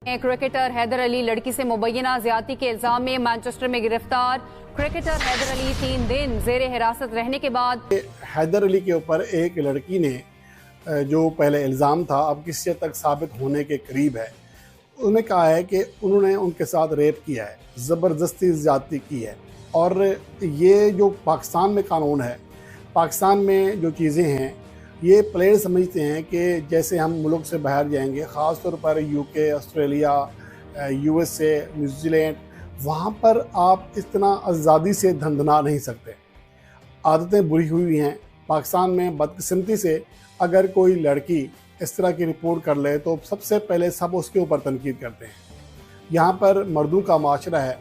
Cricketer Haider Ali लड़की से मुबैना ज्यादती के इल्जाम में मैनचेस्टर में गिरफ्तार। क्रिकेटर हैदर अली 3 दिन जेर हिरासत रहने के बाद। हैदर अली के ऊपर एक लड़की ने जो पहले इल्ज़ाम था अब किसी हद तक साबित होने के करीब है, उन्होंने कहा है कि उन्होंने उनके साथ रेप किया है, ज़बरदस्ती ज़्यादती की है। और ये जो पाकिस्तान में कानून है, पाकिस्तान में जो चीज़ें हैं, ये प्लेयर समझते हैं कि जैसे हम मुल्क से बाहर जाएंगे, ख़ास तौर पर यूके, ऑस्ट्रेलिया, यूएसए, न्यूजीलैंड, वहाँ पर आप इतना आज़ादी से धंधना नहीं सकते। आदतें बुरी हुई हैं। पाकिस्तान में बदकिस्मती से अगर कोई लड़की इस तरह की रिपोर्ट कर ले तो सबसे पहले सब उसके ऊपर तनकीद करते हैं। यहाँ पर मर्दों का माशरा है,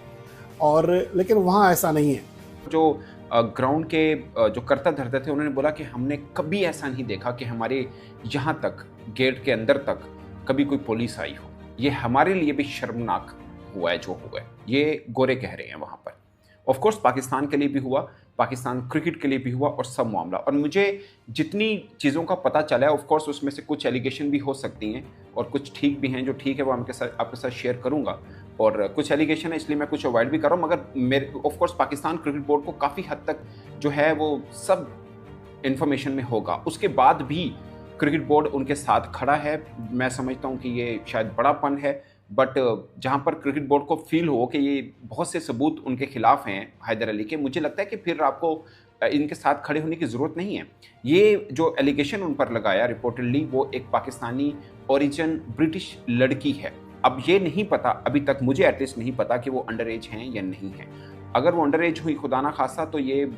और लेकिन वहाँ ऐसा नहीं है। जो ग्राउंड के जो करता धरते थे, उन्होंने बोला कि हमने कभी ऐसा नहीं देखा कि हमारे यहाँ तक गेट के अंदर तक कभी कोई पुलिस आई हो। ये हमारे लिए भी शर्मनाक हुआ है जो हुआ है। ये गोरे कह रहे हैं वहाँ पर। ऑफ कोर्स पाकिस्तान के लिए भी हुआ, पाकिस्तान क्रिकेट के लिए भी हुआ, और सब मामला। और मुझे जितनी चीज़ों का पता चला है, ऑफ कोर्स उसमें से कुछ एलिगेशन भी हो सकती हैं और कुछ ठीक भी हैं। जो ठीक है वो आपके साथ शेयर करूँगा, और कुछ एलिगेशन है इसलिए मैं कुछ अवॉइड भी कर रहा हूँ। मगर मेरे of course Pakistan cricket board को काफ़ी हद तक जो है वो सब इंफॉर्मेशन में होगा। उसके बाद भी क्रिकेट बोर्ड उनके साथ खड़ा है। मैं समझता हूँ कि ये शायद बड़ापन है, बट जहाँ पर क्रिकेट बोर्ड को फील हो कि ये बहुत से सबूत उनके खिलाफ हैं हैदर अली के, मुझे लगता है कि फिर आपको इनके साथ खड़े होने की ज़रूरत नहीं है। ये जो एलिगेशन उन पर लगाया रिपोर्टेडली, वो एक पाकिस्तानी ओरिजिन ब्रिटिश लड़की है। अब ये नहीं पता, अभी तक मुझे एटलीस्ट नहीं पता कि वो अंडर एज हैं या नहीं है। अगर वो अंडर एज हुई खुदा ना खासा तो ये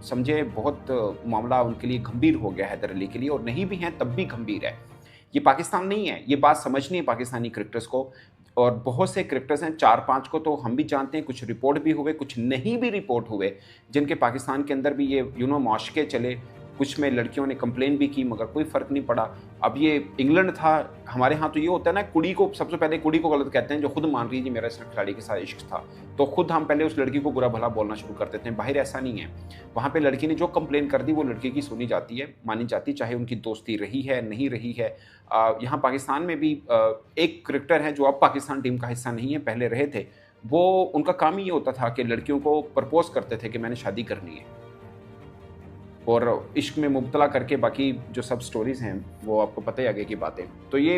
समझे बहुत मामला उनके लिए गंभीर हो गया हैदर अली के लिए, और नहीं भी हैं तब भी गंभीर है। ये पाकिस्तान नहीं है, ये बात समझनी है पाकिस्तानी क्रिकेटर्स को। और बहुत से क्रिकेटर्स हैं, 4-5 को तो हम भी जानते हैं, कुछ रिपोर्ट भी हुए, कुछ नहीं भी रिपोर्ट हुए, जिनके पाकिस्तान के अंदर भी ये मुआशके चले। कुछ में लड़कियों ने कंप्लेन भी की मगर कोई फ़र्क नहीं पड़ा। अब ये इंग्लैंड था, हमारे यहाँ तो ये होता है ना, कुड़ी को सबसे पहले कुड़ी को गलत कहते हैं जो खुद मान रही है जी मेरा इस खिलाड़ी के साथ इश्क था, तो खुद हम पहले उस लड़की को बुरा भला बोलना शुरू कर देते हैं। बाहर ऐसा नहीं है। वहाँ पे लड़की ने जो कंप्लेन कर दी वो लड़की की सुनी जाती है, मानी जाती, चाहे उनकी दोस्ती रही है नहीं रही है। यहाँ पाकिस्तान में भी एक क्रिकेटर है जो अब पाकिस्तान टीम का हिस्सा नहीं है, पहले रहे थे। वो उनका काम ही ये होता था कि लड़कियों को प्रपोज करते थे कि मैंने शादी करनी है, और इश्क में मुब्तला करके बाकी जो सब स्टोरीज़ हैं वो आपको पता ही आगे की बातें। तो ये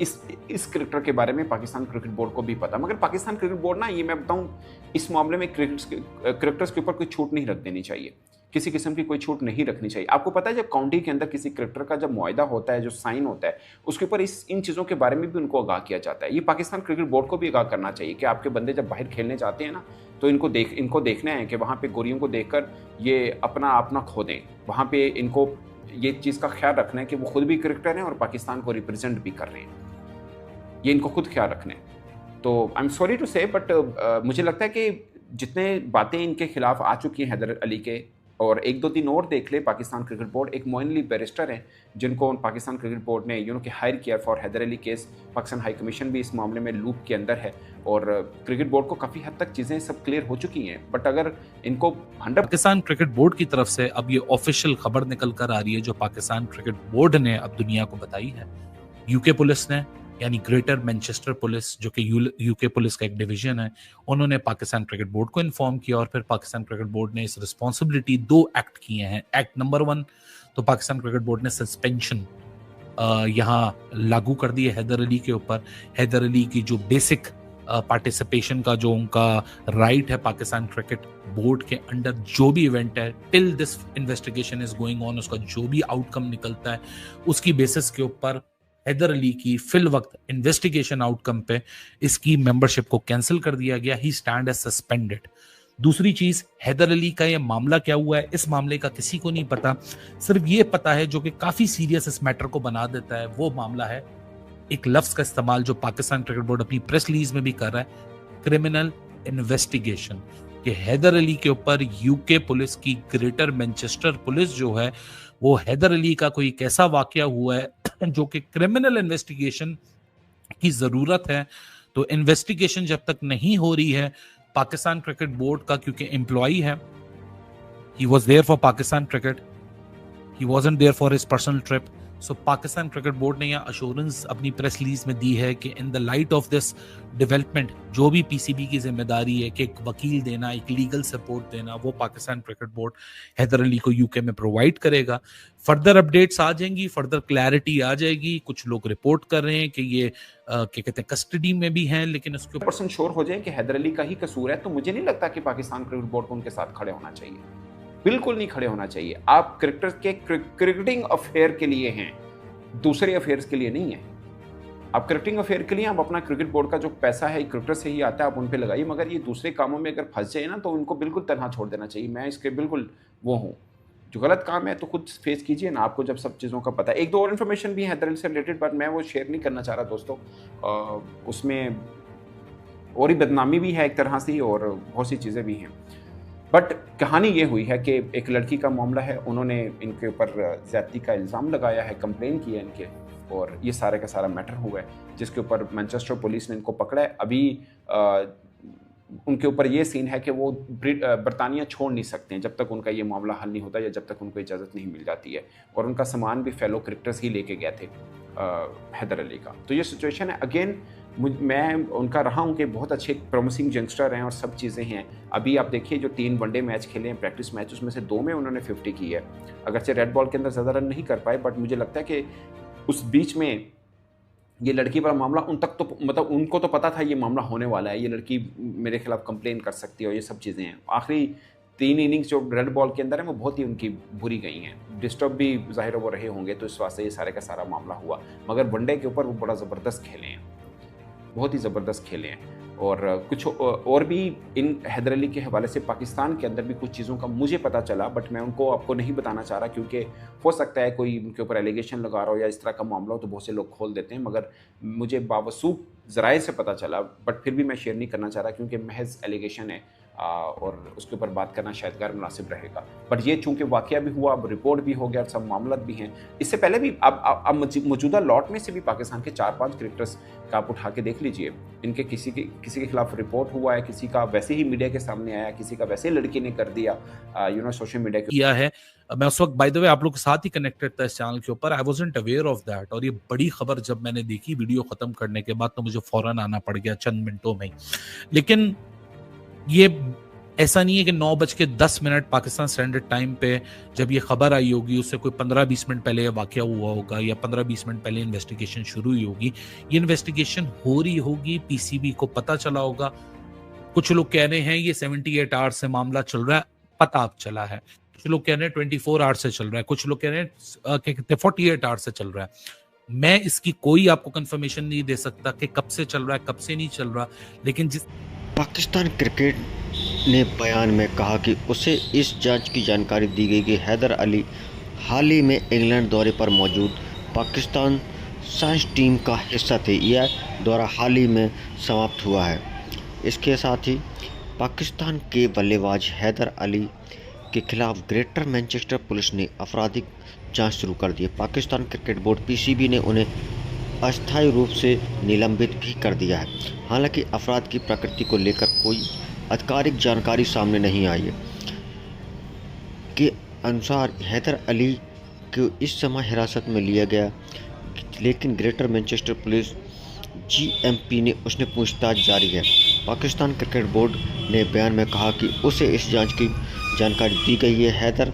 इस क्रिकेटर के बारे में पाकिस्तान क्रिकेट बोर्ड को भी पता। मगर पाकिस्तान क्रिकेट बोर्ड ना, ये मैं बताऊं, इस मामले में क्रिकेटर्स के ऊपर कोई छूट नहीं रख देनी चाहिए, किसी किस्म की कोई छूट नहीं रखनी चाहिए। आपको पता है जब काउंटी के अंदर किसी क्रिकेटर का जब मुआहदा होता है, जो साइन होता है, उसके ऊपर इन चीज़ों के बारे में भी उनको आगाह किया जाता है। ये पाकिस्तान क्रिकेट बोर्ड को भी आगाह करना चाहिए कि आपके बंदे जब बाहर खेलने जाते हैं ना, तो इनको देखना है कि वहाँ पे गोरियों को देखकर ये अपना खो दें। वहाँ पे इनको ये चीज़ का ख्याल रखना है कि वो खुद भी क्रिकेटर हैं और पाकिस्तान को रिप्रेजेंट भी कर रहे हैं। ये इनको खुद ख्याल रखना है। तो आई एम सॉरी टू से, बट मुझे लगता है कि जितने बातें इनके खिलाफ आ चुकी हैं हैदर अली के, और 1-2-3 और देख ले पाकिस्तान क्रिकेट बोर्ड। एक मोइन अली बैरिस्टर हैं जिनको पाकिस्तान क्रिकेट बोर्ड ने कि हायर किया for Haidar Ali case. Pakistan high commission भी इस मामले में लूप के अंदर है, और क्रिकेट बोर्ड को काफ़ी हद तक चीज़ें सब क्लियर हो चुकी हैं। बट अगर इनको पाकिस्तान क्रिकेट बोर्ड की तरफ से अब ये ऑफिशियल खबर निकल कर आ रही है जो पाकिस्तान क्रिकेट बोर्ड ने अब दुनिया को बताई है। यूके पुलिस ने, यानी ग्रेटर मैनचेस्टर पुलिस, जो कि यूके पुलिस का एक डिवीजन है, उन्होंने पाकिस्तान क्रिकेट बोर्ड को इन्फॉर्म किया, और फिर पाकिस्तान क्रिकेट बोर्ड ने इस रिस्पॉन्सिबिलिटी 2 एक्ट किए हैं। एक्ट नंबर 1 तो पाकिस्तान क्रिकेट बोर्ड ने सस्पेंशन यहाँ लागू कर दी है हैदर अली के ऊपर। हैदर अली की जो बेसिक पार्टिसिपेशन का जो उनका राइट है पाकिस्तान क्रिकेट बोर्ड के अंडर, जो भी इवेंट है till this investigation is going on, उसका जो भी आउटकम निकलता है उसकी बेसिस के ऊपर हैदर अली की फिल वक्त इन्वेस्टिगेशन आउटकम पे इसकी मेंबरशिप को कैंसिल कर दिया गया। ही स्टैंड एज सस्पेंडेड। दूसरी चीज, हैदर अली का ये मामला क्या हुआ है, इस मामले का किसी को नहीं पता। सिर्फ ये पता है, जो कि काफी सीरियस इस मैटर को बना देता है, वो मामला है एक लफ्ज का इस्तेमाल जो पाकिस्तान क्रिकेट बोर्ड अपनी प्रेस रिलीज में भी कर रहा है, क्रिमिनल इन्वेस्टिगेशन। कि हैदर अली के ऊपर यूके पुलिस की ग्रेटर मैनचेस्टर पुलिस जो है, वो हैदर अली का कोई एक ऐसा वाकया हुआ है जो कि क्रिमिनल इन्वेस्टिगेशन की जरूरत है। तो इन्वेस्टिगेशन जब तक नहीं हो रही है, पाकिस्तान क्रिकेट बोर्ड का क्योंकि एम्प्लॉई है, he was there for Pakistan cricket, he wasn't there for his personal trip, so Pakistan cricket board ने यह अश्योरेंस अपनी प्रेस रिलीज में दी है कि in the light of this development जो भी पीसीबी की जिम्मेदारी है कि एक वकील देना, एक लीगल सपोर्ट देना, वो पाकिस्तान क्रिकेट बोर्ड हैदर अली को यूके में प्रोवाइड करेगा। फर्दर अपडेट्स आ जाएंगी, फर्दर क्लैरिटी आ जाएगी। कुछ लोग रिपोर्ट कर रहे हैं कि ये क्या कहते हैं कस्टडी में भी हैं, लेकिन उसके % श्योर हो जाए कि हैदर अली का ही कसूर है तो मुझे नहीं लगता कि पाकिस्तान क्रिकेट बोर्ड को उनके साथ खड़े होना चाहिए। बिल्कुल नहीं खड़े होना चाहिए। आप क्रिकेटर के क्रिकेटिंग अफेयर के लिए हैं, दूसरे अफेयर्स के लिए नहीं है। आप क्रिकेटिंग अफेयर के लिए आप अपना क्रिकेट बोर्ड का जो पैसा है क्रिकेटर से ही आता है, आप उन पे लगाइए, मगर ये दूसरे कामों में अगर फंस जाए ना तो उनको बिल्कुल तनहा छोड़ देना चाहिए। मैं इसके बिल्कुल वो हूँ। जो गलत काम है तो खुद फेस कीजिए ना, आपको जब सब चीज़ों का पता है। एक दो और इन्फॉर्मेशन भी है हैदर अली से रिलेटेड, बट मैं वो शेयर नहीं करना चाह रहा दोस्तों। उसमें और ही बदनामी भी है एक तरह से और बहुत सी चीज़ें भी हैं। बट कहानी ये हुई है कि एक लड़की का मामला है, उन्होंने इनके ऊपर ज़्यादती का इल्ज़ाम लगाया है, कंप्लेन किया इनके, और ये सारे का सारा मैटर हुआ है जिसके ऊपर मैनचेस्टर पुलिस ने इनको पकड़ा है। अभी उनके ऊपर ये सीन है कि वो बरतानिया छोड़ नहीं सकते हैं जब तक उनका ये मामला हल नहीं होता या जब तक उनको इजाज़त नहीं मिल जाती है, और उनका सामान भी फेलो क्रिकेटर्स ही लेके गए थे हैदर अली का। तो ये सिचुएशन है। अगेन मैं उनका रहा हूँ कि बहुत अच्छे प्रॉमिसिंग यंगस्टर हैं और सब चीज़ें हैं। अभी आप देखिए जो 3 वनडे मैच खेले हैं, प्रैक्टिस मैच, उसमें से 2 में उन्होंने 50 की है। अगरचे रेड बॉल के अंदर ज़्यादा रन नहीं कर पाए, बट मुझे लगता है कि उस बीच में ये लड़की वाला मामला उन तक तो मतलब उनको तो पता था ये मामला होने वाला है, ये लड़की मेरे खिलाफ कंप्लेन कर सकती है और ये सब चीज़ें हैं। आखिरी 3 इनिंग्स जो रेड बॉल के अंदर है वो बहुत ही उनकी बुरी गई हैं। डिस्टर्ब भी ज़ाहिर वो रहे होंगे, तो इस वास्ते ये सारे का सारा मामला हुआ। मगर वनडे के ऊपर वो बड़ा ज़बरदस्त खेले हैं, बहुत ही ज़बरदस्त खेले हैं। और कुछ और भी इन हैदर अली के हवाले से पाकिस्तान के अंदर भी कुछ चीज़ों का मुझे पता चला, बट मैं उनको आपको नहीं बताना चाह रहा क्योंकि हो सकता है कोई उनके ऊपर एलिगेशन लगा रहा हो या इस तरह का मामला हो तो बहुत से लोग खोल देते हैं। मगर मुझे बावसूख ज़राए से पता चला, बट फिर भी मैं शेयर नहीं करना चाह रहा क्योंकि महज एलिगेशन है और उसके ऊपर बात करना शायद गैर मुनासिब रहेगा। बट ये चूँकि वाक़या भी हुआ, अब रिपोर्ट भी हो गया, सब मामला भी हैं। इससे पहले भी अब मौजूदा लॉट में से भी पाकिस्तान के 4-5 क्रिकेटर्स का आप उठा के देख लीजिए, इनके किसी के खिलाफ रिपोर्ट हुआ है, किसी का वैसे ही मीडिया के सामने आया, किसी का वैसे लड़की ने कर दिया सोशल मीडिया किया है। मैं उस वक्त बाय द वे आप लोग के साथ ही कनेक्टेड था इस चैनल के ऊपर, I wasn't aware of that. और ये बड़ी खबर जब मैंने देखी वीडियो खत्म करने के बाद तो मुझे फौरन आना पड़ गया चंद मिनटों में ही। लेकिन ये ऐसा नहीं है कि 9:10 पाकिस्तान स्टैंडर्ड टाइम पे जब ये खबर आई होगी उससे कोई 15-20 मिनट पहले वाकया हुआ होगा या 15-20 मिनट पहले इन्वेस्टिगेशन शुरू हुई होगी। ये इन्वेस्टिगेशन हो रही होगी, पीसीबी को पता चला होगा। कुछ लोग कह रहे हैं ये 78 आवर्स से मामला चल रहा है, पता अब चला है। कुछ लोग कह रहे हैं 24 आवर्स से चल रहा है, कुछ लोग कह रहे हैं 48 आवर्स से चल रहा है। मैं इसकी कोई आपको कंफर्मेशन नहीं दे सकता कि कब से चल रहा है, कब से नहीं चल रहा। लेकिन जिस पाकिस्तान क्रिकेट ने बयान में कहा कि उसे इस जांच की जानकारी दी गई कि हैदर अली हाल ही में इंग्लैंड दौरे पर मौजूद पाकिस्तान साइंस टीम का हिस्सा थे। यह दौरा हाल ही में समाप्त हुआ है। इसके साथ ही पाकिस्तान के बल्लेबाज हैदर अली के खिलाफ ग्रेटर मैनचेस्टर पुलिस ने आपराधिक जांच शुरू कर दी है। पाकिस्तान क्रिकेट बोर्ड पीसीबी ने उन्हें अस्थायी रूप से निलंबित भी कर दिया है। हालांकि अपराध की प्रकृति को लेकर कोई आधिकारिक जानकारी सामने नहीं आई है। के अनुसार हैदर अली को इस समय हिरासत में लिया गया, लेकिन ग्रेटर मैनचेस्टर पुलिस जीएमपी ने उसने पूछताछ जारी है। पाकिस्तान क्रिकेट बोर्ड ने बयान में कहा कि उसे इस जांच की जानकारी दी गई है। हैदर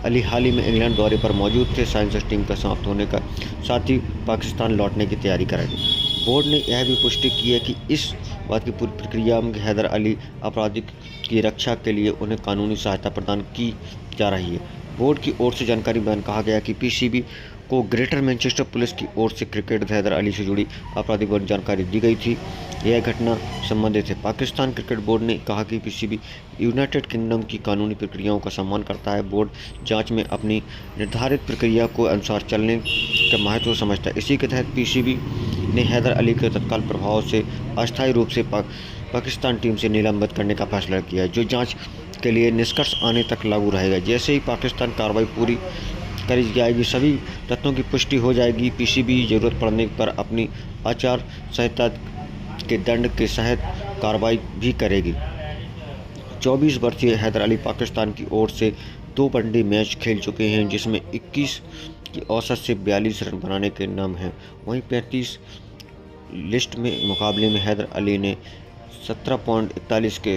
अली हाल ही में इंग्लैंड दौरे पर मौजूद थे। साइंस टीम का समाप्त होने का साथ ही पाकिस्तान लौटने की तैयारी करेगी। बोर्ड ने यह भी पुष्टि की है कि इस बात की पूरी प्रक्रिया में हैदर अली अपराधिक की रक्षा के लिए उन्हें कानूनी सहायता प्रदान की जा रही है। बोर्ड की ओर से जानकारी में कहा गया कि पीसीबी को ग्रेटर मैनचेस्टर पुलिस की ओर से क्रिकेटर हैदर अली से जुड़ी आपराधिक जानकारी दी गई थी। यह घटना संबंधित है। पाकिस्तान क्रिकेट बोर्ड ने कहा कि पीसीबी यूनाइटेड किंगडम की कानूनी प्रक्रियाओं का सम्मान करता है। बोर्ड जांच में अपनी निर्धारित प्रक्रिया को अनुसार चलने का महत्व समझता है। इसी के तहत पीसीबी ने हैदर अली के तत्काल प्रभाव से अस्थायी रूप से पाकिस्तान टीम से निलंबित करने का फैसला किया है, जो जाँच के लिए निष्कर्ष आने तक लागू रहेगा। जैसे ही पाकिस्तान कार्रवाई पूरी करी जाएगी, सभी तथ्यों की पुष्टि हो जाएगी, पीसीबी जरूरत पड़ने पर अपनी आचार संहिता के दंड के तहत कार्रवाई भी करेगी। 24 वर्षीय हैदर अली पाकिस्तान की ओर से 2 वनडे मैच खेल चुके हैं, जिसमें 21 की औसत से 42 रन बनाने के नाम हैं। वहीं 35 लिस्ट में मुकाबले में हैदर अली ने 17.41 के